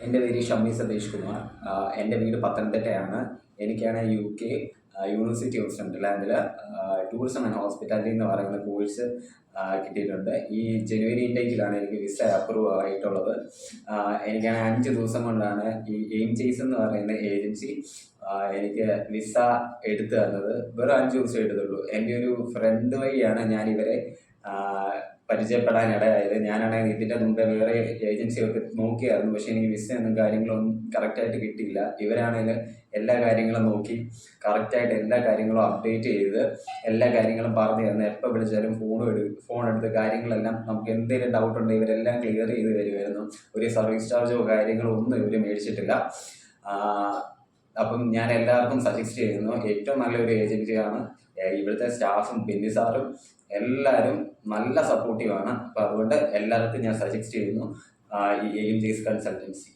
എൻ്റെ പേര് ഷമ്മി സതീഷ് കുമാർ. എൻ്റെ വീട് പത്തനംതിട്ടയാണ്. എനിക്കാണ് UK യൂണിവേഴ്സിറ്റി ഓഫ് സെൻട്രലാൻഡിൽ ടൂറിസം ആൻഡ് ഹോസ്പിറ്റാലിറ്റി എന്ന് പറയുന്ന കോഴ്സ് കിട്ടിയിട്ടുണ്ട്. ഈ ജനുവരി ഇൻടേക്കിലാണ് എനിക്ക് വിസ അപ്രൂവ് ആയിട്ടുള്ളത്. എനിക്കാണ് 5 ദിവസം കൊണ്ടാണ് ഈ എയിം ചേസ് എന്ന് പറയുന്ന ഏജൻസി എനിക്ക് വിസ എടുത്തു തന്നത്. വെറും 5 ദിവസം എടുത്തുള്ളൂ. എൻ്റെ ഒരു ഫ്രണ്ട് വഴിയാണ് ഞാൻ ഇവരെ പരിചയപ്പെടാനിടയായത്. ഞാനാണെങ്കിൽ ഇതിൻ്റെ മുമ്പേ വേറെ ഏജൻസിയൊക്കെ നോക്കിയായിരുന്നു, പക്ഷേ എനിക്ക് വിസയൊന്നും കാര്യങ്ങളൊന്നും കറക്റ്റായിട്ട് കിട്ടിയില്ല. ഇവരാണെങ്കിൽ എല്ലാ കാര്യങ്ങളും നോക്കി കറക്റ്റായിട്ട് എല്ലാ കാര്യങ്ങളും അപ്ഡേറ്റ് ചെയ്ത് എല്ലാ കാര്യങ്ങളും പറഞ്ഞു തരുന്നത്. എപ്പോൾ വിളിച്ചാലും ഫോൺ എടുത്ത് കാര്യങ്ങളെല്ലാം നമുക്ക് എന്തെങ്കിലും ഡൗട്ട് ഉണ്ടെങ്കിൽ ഇവരെല്ലാം ക്ലിയർ ചെയ്ത് തരുമായിരുന്നു. ഒരു സർവീസ് ചാർജോ കാര്യങ്ങളോ ഒന്നും ഇവർ മേടിച്ചിട്ടില്ല. അപ്പം ഞാൻ എല്ലാവർക്കും സജസ്റ്റ് ചെയ്യുന്നു, ഏറ്റവും നല്ലൊരു ഏജൻസിയാണ്. ഇവിടുത്തെ സ്റ്റാഫും ബെന്നി സാറും എല്ലാവരും നല്ല സപ്പോർട്ടീവാണ്. അപ്പോൾ അതുകൊണ്ട് എല്ലാവർക്കും ഞാൻ സജസ്റ്റ് ചെയ്യുന്നു ഈ എയിം ചേസ് കൺസൾട്ടൻസി.